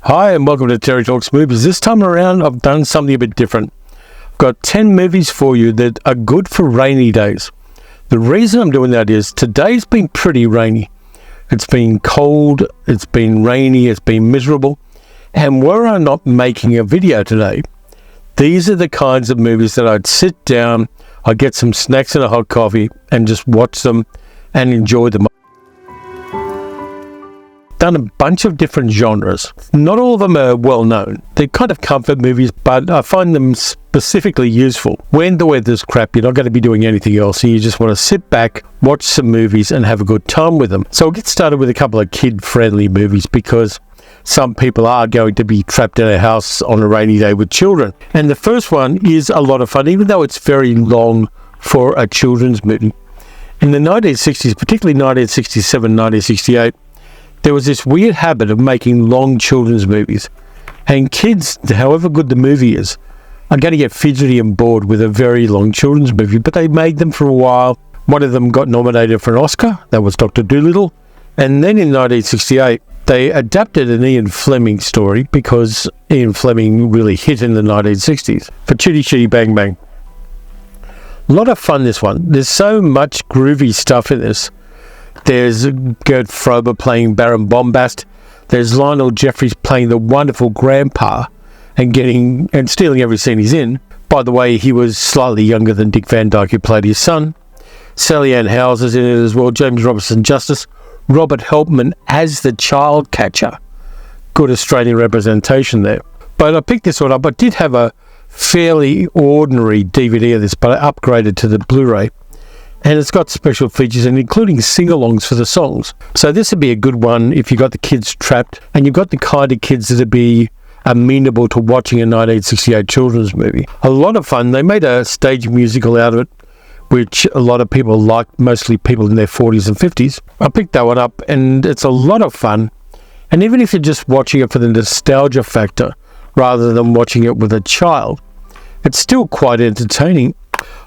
Hi and welcome to Terry Talks Movies. This time around I've done something a bit different. I've got 10 movies for you that are good for rainy days. The reason I'm doing that is today's been pretty rainy. It's been cold, it's been rainy, it's been miserable. And were I not making a video today, these are the kinds of movies that I'd sit down, I'd get some snacks and a hot coffee and just watch them and enjoy them. Done a bunch of different genres. Not all of them are well known. They're kind of comfort movies, but I find them specifically useful. When the weather's crap, you're not going to be doing anything else, and you just want to sit back, watch some movies, and have a good time with them. So I'll get started with a couple of kid-friendly movies because some people are going to be trapped in a house on a rainy day with children. And the first one is a lot of fun, even though it's very long for a children's movie. In the 1960s, particularly 1967, 1968, there was this weird habit of making long children's movies. And kids, however good the movie is, are going to get fidgety and bored with a very long children's movie. But they made them for a while. One of them got nominated for an Oscar. That was Dr. Dolittle. And then in 1968, they adapted an Ian Fleming story because Ian Fleming really hit in the 1960s for Chitty, Bang Bang. A lot of fun, this one. There's so much groovy stuff in this. There's Gert Frober playing Baron Bombast. There's Lionel Jeffries playing the wonderful grandpa and stealing every scene he's in. By the way, he was slightly younger than Dick Van Dyke, who played his son. Sally Ann Houser's in it as well. James Robinson Justice. Robert Helpman as the child catcher. Good Australian representation there. But I picked this one up. I did have a fairly ordinary DVD of this, but I upgraded to the Blu-ray. And it's got special features, and including sing-alongs for the songs. So this would be a good one if you got the kids trapped, and you've got the kind of kids that would be amenable to watching a 1968 children's movie. A lot of fun. They made a stage musical out of it, which a lot of people liked, mostly people in their 40s and 50s. I picked that one up, and it's a lot of fun. And even if you're just watching it for the nostalgia factor, rather than watching it with a child, it's still quite entertaining.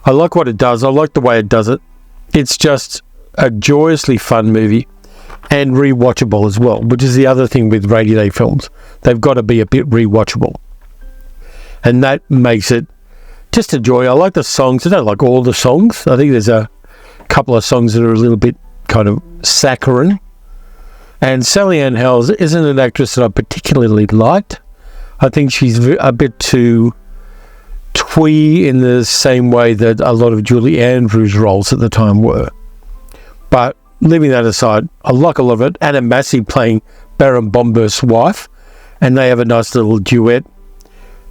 I like what it does. I like the way it does it. It's just a joyously fun movie and rewatchable as well, which is the other thing with rainy day films. They've got to be a bit rewatchable. And that makes it just a joy. I like the songs. I don't like all the songs. I think there's a couple of songs that are a little bit kind of saccharine. And Sally Ann Houser isn't an actress that I particularly liked. I think she's a bit too twee in the same way that a lot of Julie Andrews roles at the time were. But leaving that aside, I like a lot of it. Anna Massey playing Baron Bombast's wife, and they have a nice little duet.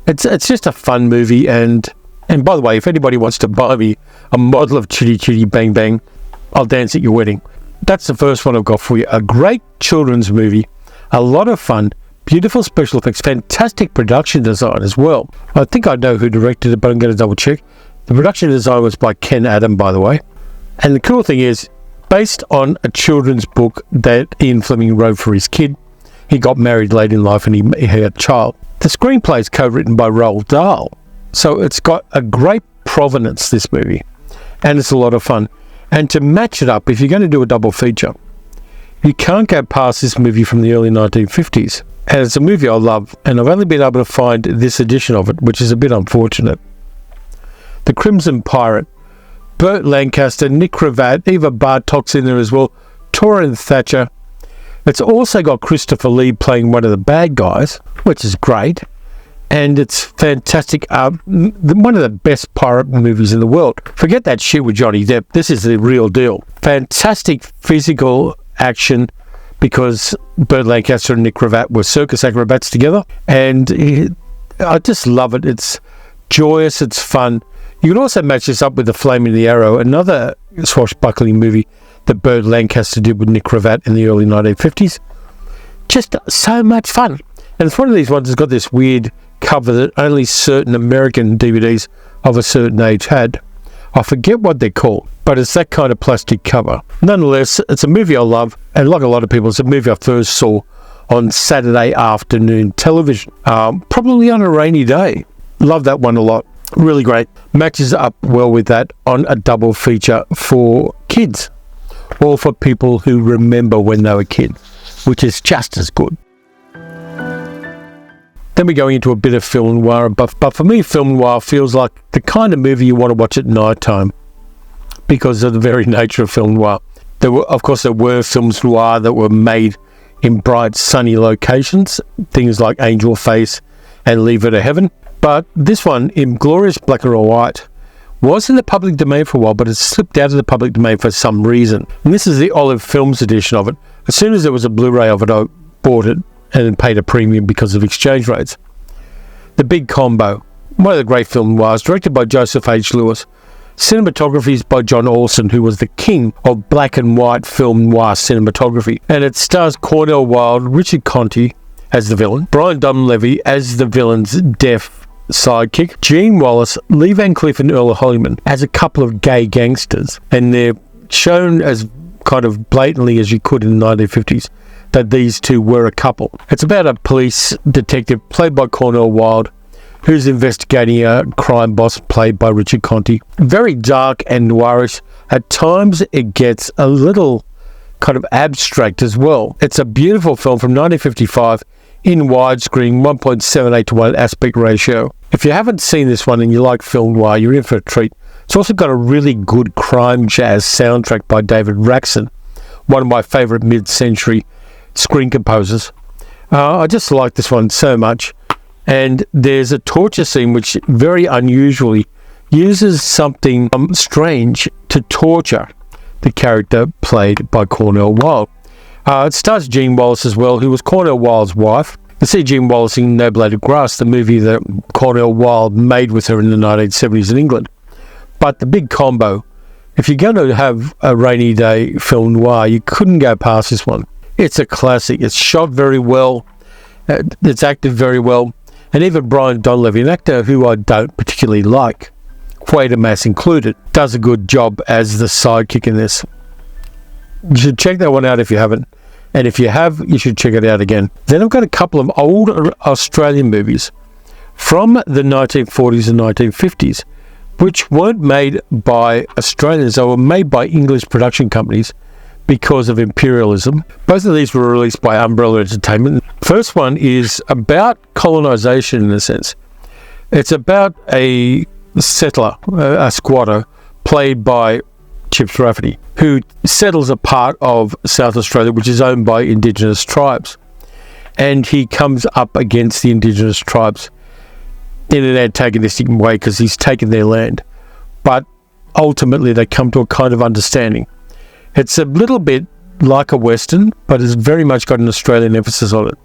It's just a fun movie, and by the way, if anybody wants to buy me a model of Chitty Bang Bang, I'll dance at your wedding. That's the first one I've got for you. A great children's movie, a lot of fun, beautiful special effects, fantastic production design as well. I think I know who directed it, but I'm going to double check. The production design was by Ken Adam, by the way. And the cool thing is, based on a children's book that Ian Fleming wrote for his kid. He got married late in life and he had a child. The screenplay is co-written by Roald Dahl. So it's got a great provenance, this movie. And it's a lot of fun. And to match it up, if you're going to do a double feature, you can't go past this movie from the early 1950s. And it's a movie I love, and I've only been able to find this edition of it, which is a bit unfortunate. The Crimson Pirate. Burt Lancaster, Nick Cravat, Eva Bartok's in there as well, Torrin Thatcher. It's also got Christopher Lee playing one of the bad guys, which is great. And it's fantastic. One of the best pirate movies in the world. Forget that shit with Johnny Depp. This is the real deal. Fantastic physical action, because Burt Lancaster and Nick Cravat were circus acrobats together. And I just love it. It's joyous, it's fun. You can also match this up with The Flame and the Arrow, another swashbuckling movie that Burt Lancaster did with Nick Cravat in the early 1950s. Just so much fun. And it's one of these ones that's got this weird cover that only certain American DVDs of a certain age had. I forget what they're called, but it's that kind of plastic cover. Nonetheless, it's a movie I love, and like a lot of people, it's a movie I first saw on Saturday afternoon television, probably on a rainy day. Love that one a lot. Really great. Matches up well with that on a double feature for kids, or for people who remember when they were kids, which is just as good. Then we're going into a bit of film noir, but for me, film noir feels like the kind of movie you want to watch at night time because of the very nature of film noir. There were films noir that were made in bright, sunny locations, things like Angel Face and Leave It to Heaven. But this one, in glorious black and white, was in the public domain for a while, but it slipped out of the public domain for some reason. And this is the Olive Films edition of it. As soon as there was a Blu-ray of it, I bought it and paid a premium because of exchange rates. The Big Combo, one of the great film noirs, directed by Joseph H. Lewis. Cinematography is by John Olsen, who was the king of black and white film noir cinematography. And it stars Cornel Wilde, Richard Conte as the villain, Brian Donlevy as the villain's deaf sidekick, Gene Wallace, Lee Van Cleef and Earl Holliman as a couple of gay gangsters. And they're shown as kind of blatantly as you could in the 1950s that these two were a couple. It's about a police detective played by Cornel Wilde who's investigating a crime boss played by Richard Conte. Very dark and noirish. At times it gets a little kind of abstract as well. It's a beautiful film from 1955 in widescreen, 1.78:1 aspect ratio. If you haven't seen this one and you like film noir, you're in for a treat. It's also got a really good crime jazz soundtrack by David Raxon, one of my favourite mid-century screen composers. I just like this one so much. And there's a torture scene which very unusually uses something strange to torture the character played by Cornel Wilde. It stars Gene Wallace as well, who was Cornel Wilde's wife. You see Gene Wallace in No Blade of Grass, the movie that Cornel Wilde made with her in the 1970s in England. But the Big Combo, if you're going to have a rainy day film noir, you couldn't go past this one. It's a classic. It's shot very well. It's acted very well. And even Brian Donlevy, an actor who I don't particularly like, Quatermass included, does a good job as the sidekick in this. You should check that one out if you haven't. And if you have, you should check it out again. Then I've got a couple of old Australian movies from the 1940s and 1950s, which weren't made by Australians. They were made by English production companies because of imperialism. Both of these were released by Umbrella Entertainment. First one is about colonisation in a sense. It's about a settler, a squatter, played by Chips Rafferty, who settles a part of South Australia which is owned by Indigenous tribes. And he comes up against the Indigenous tribes in an antagonistic way because he's taken their land. But ultimately they come to a kind of understanding. It's a little bit like a Western, but it's very much got an Australian emphasis on it.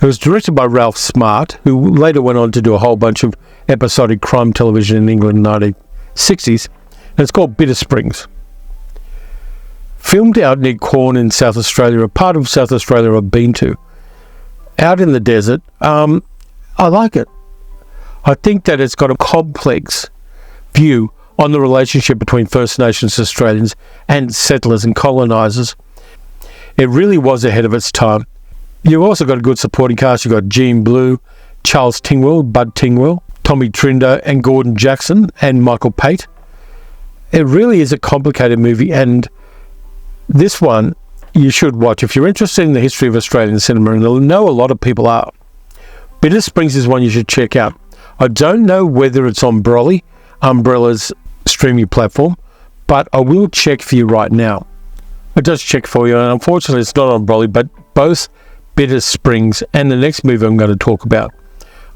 It was directed by Ralph Smart, who later went on to do a whole bunch of episodic crime television in England in the 1960s, and it's called Bitter Springs. Filmed out near Corn in South Australia, a part of South Australia I've been to, out in the desert. I like it. I think that it's got a complex view on the relationship between First Nations Australians and settlers and colonisers. It really was ahead of its time. You've also got a good supporting cast. You've got Jean Blue, Charles Tingwell, Bud Tingwell, Tommy Trinder and Gordon Jackson and Michael Pate. It really is a complicated movie, and this one you should watch if you're interested in the history of Australian cinema, and I know a lot of people are. Bitter Springs is one you should check out. I don't know whether it's on Umbrella's streaming platform, but I will check for you right now. I just check for you, and unfortunately it's not on Broly, but both Bitter Springs and the next movie I'm going to talk about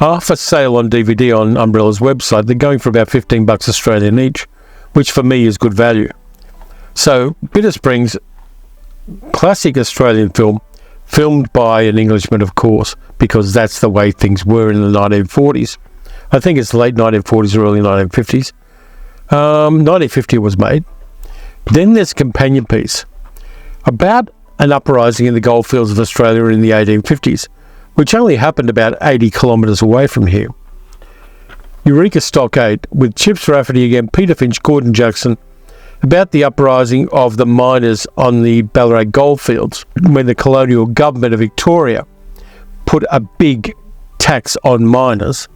are for sale on DVD on Umbrella's website. They're going for about $15 Australian each, which for me is good value. So Bitter Springs, classic Australian film, filmed by an Englishman, of course, because that's the way things were in the 1940s. I think it's late 1940s or early 1950s. 1950 it was made. Then there's a companion piece about an uprising in the goldfields of Australia in the 1850s, which only happened about 80 kilometres away from here. Eureka Stockade, with Chips Rafferty again, Peter Finch, Gordon Jackson, about the uprising of the miners on the Ballarat goldfields when the colonial government of Victoria put a big tax on miners,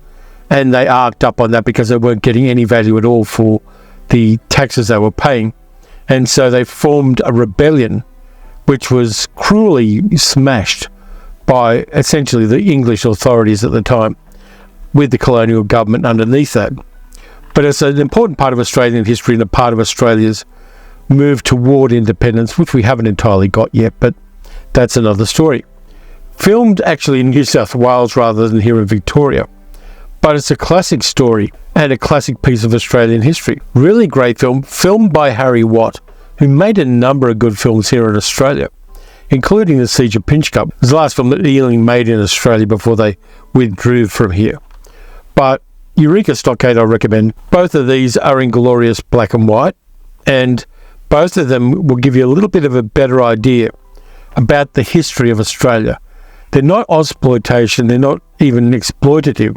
and they arced up on that because they weren't getting any value at all for the taxes they were paying. And so they formed a rebellion which was cruelly smashed by essentially the English authorities at the time. with the colonial government underneath that. But it's an important part of Australian history and a part of Australia's move toward independence, which we haven't entirely got yet, but that's another story. Filmed actually in New South Wales rather than here in Victoria. But it's a classic story and a classic piece of Australian history. Really great film, filmed by Harry Watt, who made a number of good films here in Australia, including The Siege of Pinchcup. It was the last film that Ealing made in Australia before they withdrew from here. But Eureka Stockade I recommend. Both of these are in glorious black and white, and both of them will give you a little bit of a better idea about the history of Australia. They're not Ozploitation, they're not even exploitative,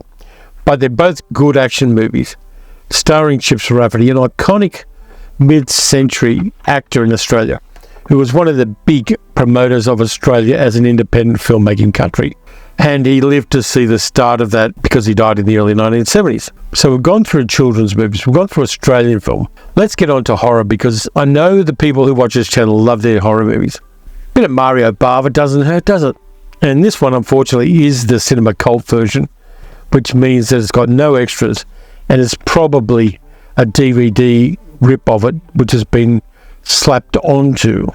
but they're both good action movies, starring Chips Rafferty, an iconic mid-century actor in Australia, who was one of the big promoters of Australia as an independent filmmaking country. And he lived to see the start of that because he died in the early 1970s. So we've gone through children's movies, we've gone through Australian film. Let's get on to horror, because I know the people who watch this channel love their horror movies. A bit of Mario Bava doesn't hurt, does it? And this one, unfortunately, is the cinema cult version, which means that it's got no extras, and it's probably a DVD rip of it, which has been slapped onto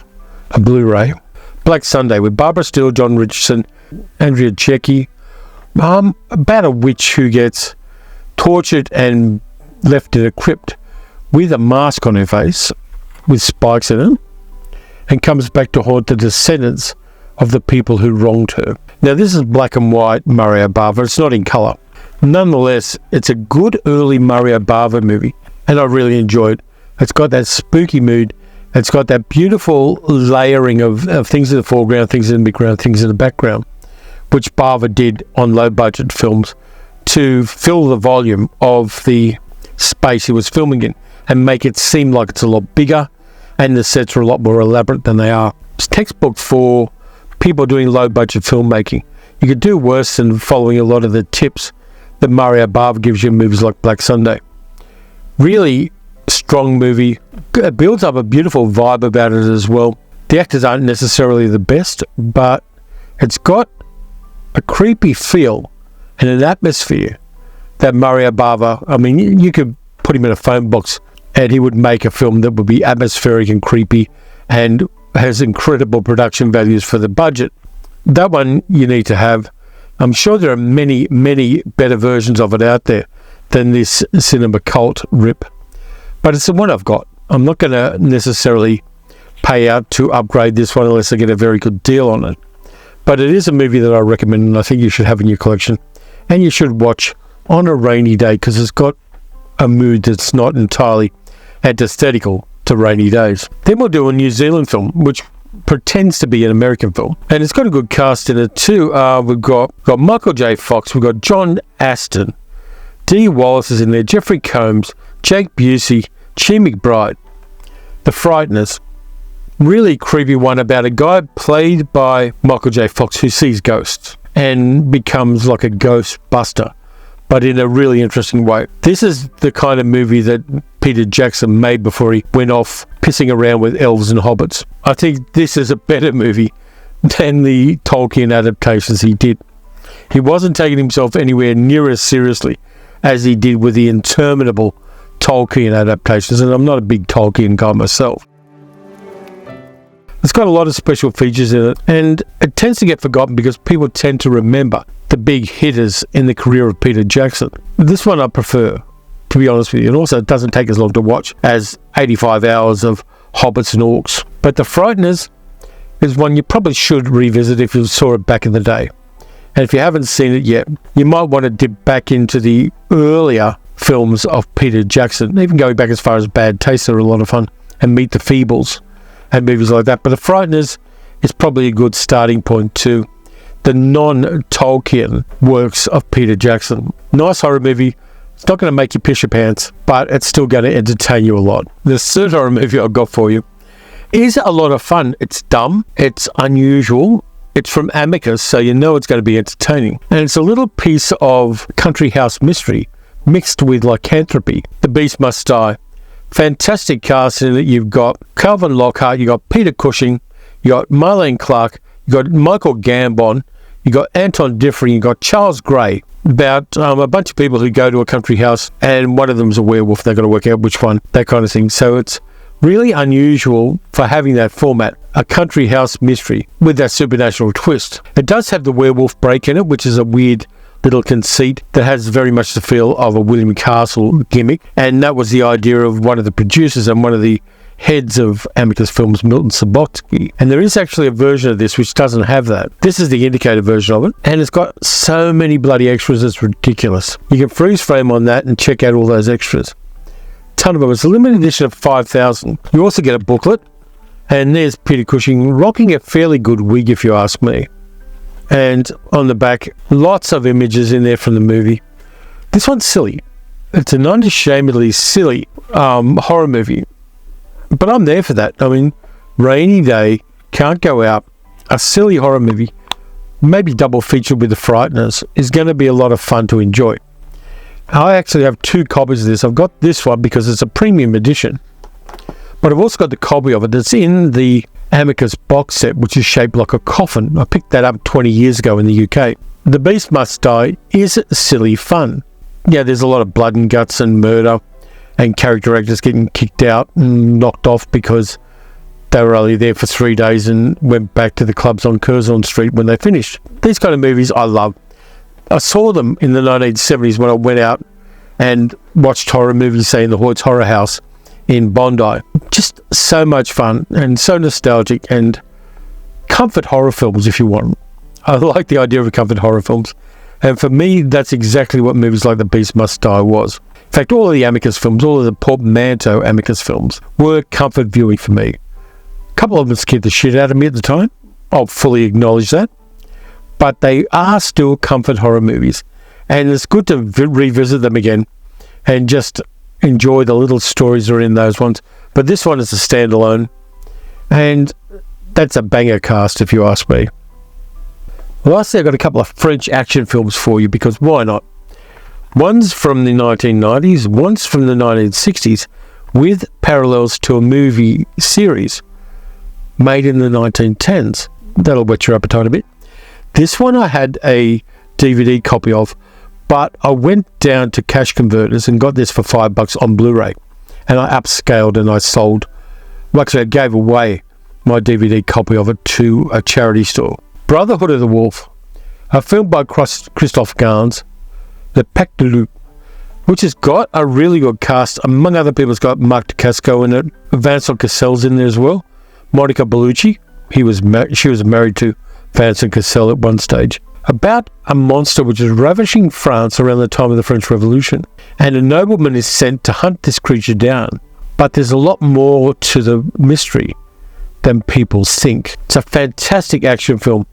a Blu-ray. Black Sunday with Barbara Steele, John Richardson, Andrea Checchi, about a witch who gets tortured and left in a crypt with a mask on her face with spikes in it, and comes back to haunt the descendants of the people who wronged her. Now, this is black and white Mario Bava. It's not in colour. Nonetheless, it's a good early Mario Bava movie, and I really enjoyed it. It's got that spooky mood. It's got that beautiful layering of things in the foreground, things in the background, things in the background, which Bava did on low-budget films to fill the volume of the space he was filming in and make it seem like it's a lot bigger and the sets are a lot more elaborate than they are. It's textbook for people doing low-budget filmmaking. You could do worse than following a lot of the tips that Mario Bava gives you in movies like Black Sunday. Really strong movie. It builds up a beautiful vibe about it as well. The actors aren't necessarily the best, but it's got a creepy feel and an atmosphere that Mario Bava, I mean, you could put him in a phone box and he would make a film that would be atmospheric and creepy and has incredible production values for the budget. That one you need to have. I'm sure there are many, many better versions of it out there than this cinema cult rip, but it's the one I've got. I'm not going to necessarily pay out to upgrade this one unless I get a very good deal on it. But it is a movie that I recommend and I think you should have in your collection, and you should watch on a rainy day because it's got a mood that's not entirely antithetical to rainy days. Then we'll do a New Zealand film which pretends to be an American film, and it's got a good cast in it too. We've got Michael J. Fox, we've got John Aston, Dee Wallace is in there, Jeffrey Combs, Jake Busey, Chi McBride. The Frighteners, really creepy one about a guy played by Michael J. Fox who sees ghosts and becomes like a ghost buster, but in a really interesting way. This is the kind of movie that Peter Jackson made before he went off pissing around with elves and hobbits. I think this is a better movie than the Tolkien adaptations he did. He wasn't taking himself anywhere near as seriously as he did with the interminable Tolkien adaptations, and I'm not a big Tolkien guy myself. It's got a lot of special features in it, and it tends to get forgotten because people tend to remember the big hitters in the career of Peter Jackson. This one I prefer, to be honest with you, and also it doesn't take as long to watch as 85 hours of Hobbits and Orcs. But The Frighteners is one you probably should revisit if you saw it back in the day. And if you haven't seen it yet, you might want to dip back into the earlier films of Peter Jackson, even going back as far as Bad Taste are a lot of fun, and Meet the Feebles and movies like that. But The Frighteners is probably a good starting point to the non-Tolkien works of Peter Jackson. Nice horror movie. It's not going to make you piss your pants, but it's still going to entertain you a lot. The third horror movie I've got for you is a lot of fun. It's dumb, it's unusual, it's from Amicus, so you know it's going to be entertaining. And it's a little piece of country house mystery mixed with lycanthropy. The Beast Must Die. Fantastic cast in it. You've got Calvin Lockhart, you've got Peter Cushing, you've got Marlene Clark, you've got Michael Gambon, You got Anton Diffring, you got Charles Gray, about a bunch of people who go to a country house and one of them's a werewolf. They've got to work out which one, that kind of thing. So it's really unusual for having that format, a country house mystery with that supernatural twist. It does have the werewolf break in it, which is a weird little conceit that has very much the feel of a William Castle gimmick, and that was the idea of one of the producers and one of the heads of Amicus Films, Milton Subotsky. And there is actually a version of this which doesn't have that. This is the indicated version of it, and it's got so many bloody extras, it's ridiculous. You can freeze frame on that and check out all those extras. Ton of them. It's a limited edition of 5,000. You also get a booklet, and there's Peter Cushing rocking a fairly good wig, if you ask me. And on the back, lots of images in there from the movie. This one's silly. It's an unashamedly silly horror movie. But I'm there for that. I mean, rainy day, can't go out. A silly horror movie, maybe double featured with the Frighteners, is going to be a lot of fun to enjoy. I actually have 2 copies of this. I've got this one because it's a premium edition. But I've also got the copy of it that's in the Amicus box set, which is shaped like a coffin. I picked that up 20 years ago in the UK. The Beast Must Die is silly fun. Yeah, there's a lot of blood and guts and murder, and character actors getting kicked out and knocked off because they were only there for 3 days and went back to the clubs on Curzon Street when they finished. These kind of movies I love. I saw them in the 1970s when I went out and watched horror movies, say in the Hoyt's Horror House in Bondi. Just so much fun and so nostalgic, and comfort horror films if you want. I like the idea of comfort horror films. And for me, that's exactly what movies like The Beast Must Die was. In fact, all of the Amicus films, all of the portmanteau Amicus films were comfort viewing for me. A couple of them scared the shit out of me at the time. I'll fully acknowledge that. But they are still comfort horror movies. And it's good to revisit them again and just enjoy the little stories that are in those ones. But this one is a standalone. And that's a banger cast, if you ask me. Lastly, I've got a couple of French action films for you, because why not? One's from the 1990s, one's from the 1960s, with parallels to a movie series made in the 1910s. That'll whet your appetite a bit. This one I had a DVD copy of, but I went down to Cash Converters and got this for $5 on Blu-ray. And I upscaled and I sold, well, actually I gave away my DVD copy of it to a charity store. Brotherhood of the Wolf, a film by Christophe Gans, The Pacte de Loup, which has got a really good cast. Among other people, it's got Marc Dacascos in it. Vincent Cassel's in there as well. Monica Bellucci, she was married to Vincent Cassel at one stage. About a monster which is ravaging France around the time of the French Revolution. And a nobleman is sent to hunt this creature down. But there's a lot more to the mystery than people think. It's a fantastic action film.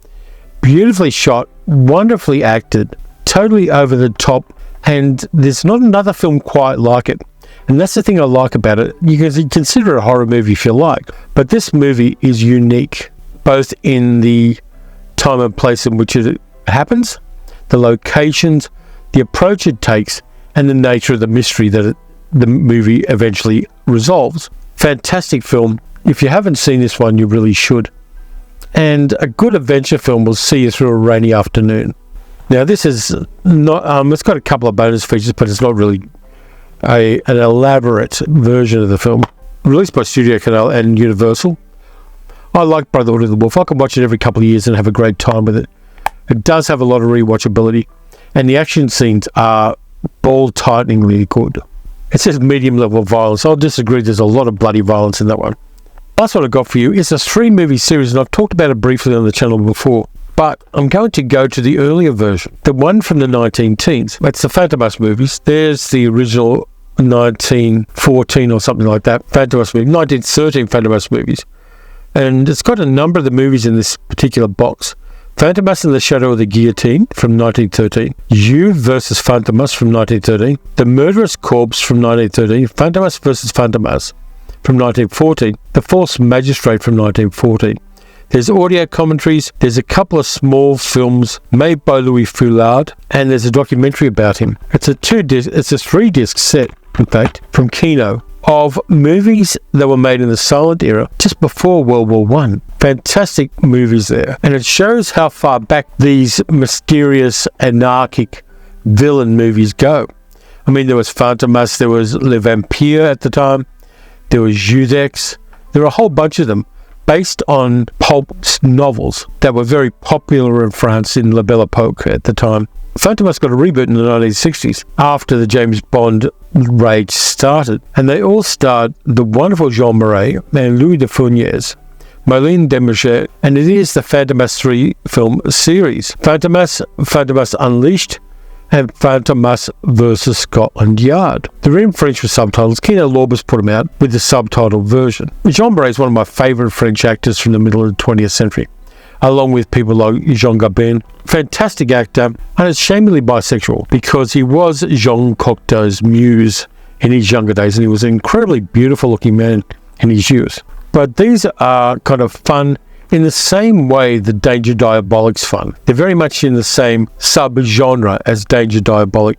Beautifully shot, wonderfully acted, totally over the top, and there's not another film quite like it. And that's the thing I like about it. You can consider it a horror movie if you like, but this movie is unique, both in the time and place in which it happens, the locations, the approach it takes, and the nature of the mystery that the movie eventually resolves. Fantastic film. If you haven't seen this one, you really should. And a good adventure film will see you through a rainy afternoon. Now, this is not, it's got a couple of bonus features, but it's not really an elaborate version of the film. Released by Studio Canal and Universal. I like Brotherhood of the Wolf. I can watch it every couple of years and have a great time with it. It does have a lot of rewatchability, and the action scenes are ball-tighteningly good. It says medium level of violence. I'll disagree, there's a lot of bloody violence in that one. Last one I've got for you is a 3-movie series, and I've talked about it briefly on the channel before, but I'm going to go to the earlier version, the one from the 19-teens. That's the Fantomas movies. There's the original 1914 or something like that, Fantomas movie, 1913 Fantomas movies. And it's got a number of the movies in this particular box. Fantomas in the Shadow of the Guillotine from 1913, You versus Fantomas from 1913, The Murderous Corpse from 1913, Fantomas versus Fantomas from 1914, The False Magistrate from 1914. There's audio commentaries, there's a couple of small films made by Louis Foulard, and there's a documentary about him. It's a 3-disc set, in fact, from Kino. of movies that were made in the silent era just before World War One. Fantastic movies there. And it shows how far back these mysterious, anarchic villain movies go. I mean, there was Fantomas, there was Le Vampire at the time, there was Judex. There were a whole bunch of them based on pulp novels that were very popular in France in La Belle Epoque at the time. Fantomas got a reboot in the 1960s after the James Bond rage started, and they all starred the wonderful Jean Marais and Louis de Funès, Marlene Desmarchais, and it is the Fantomas 3 film series, Fantomas Unleashed, and Fantomas vs. Scotland Yard. They're in French with subtitles. Kino Lorbus put them out with the subtitled version. Jean Marais is one of my favourite French actors from the middle of the 20th century, along with people like Jean Gabin. Fantastic actor, and is shamefully bisexual because he was Jean Cocteau's muse in his younger days, and he was an incredibly beautiful looking man in his youth. But these are kind of fun in the same way that Danger Diabolic's fun. They're very much in the same sub-genre as Danger Diabolic.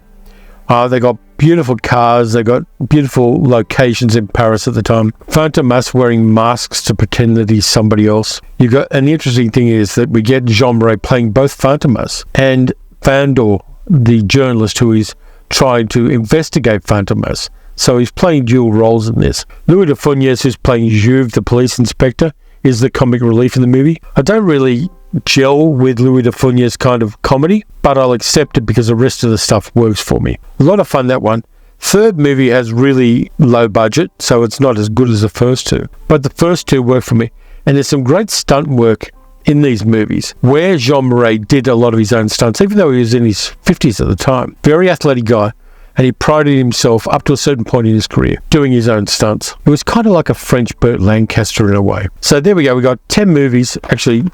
They got beautiful cars, they got beautiful locations in Paris at the time. Fantomas wearing masks to pretend that he's somebody else. You got an interesting thing is that we get Jean Marais playing both Fantomas and Fandor, the journalist who is trying to investigate Fantomas. So he's playing dual roles in this. Louis de Funès, who's playing Juve, the police inspector, is the comic relief in the movie. I don't really gel with Louis de Funès kind of comedy, but I'll accept it because the rest of the stuff works for me. A lot of fun, that one. Third movie has really low budget, so it's not as good as the first two. But the first two work for me. And there's some great stunt work in these movies where Jean Marais did a lot of his own stunts, even though he was in his 50s at the time. Very athletic guy. And he prided himself, up to a certain point in his career, doing his own stunts. It was kind of like a French Burt Lancaster in a way. So there we go. We got 10 movies, actually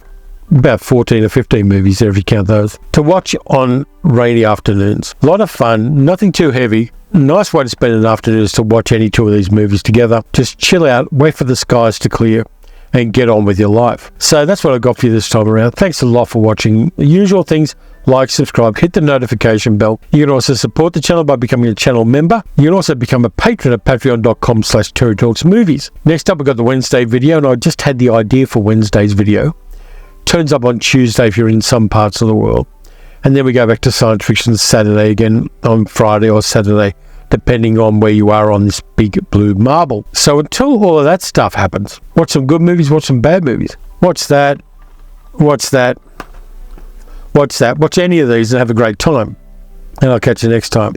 about 14 or 15 movies there if you count those, to watch on rainy afternoons. A lot of fun, nothing too heavy. Nice way to spend an afternoon is to watch any two of these movies together. Just chill out, wait for the skies to clear, and get on with your life. So that's what I got for you this time around. Thanks a lot for watching. The usual things: like, subscribe, hit the notification bell. You can also support the channel by becoming a channel member. You can also become a patron at patreon.com/TerryTalksMovies. Next up, we've got the Wednesday video, and I just had the idea for Wednesday's video. Turns up on Tuesday if you're in some parts of the world. And then we go back to science fiction Saturday again on Friday or Saturday, depending on where you are on this big blue marble. So until all of that stuff happens, watch some good movies, watch some bad movies. Watch that, watch that, watch that, watch any of these and have a great time. And I'll catch you next time.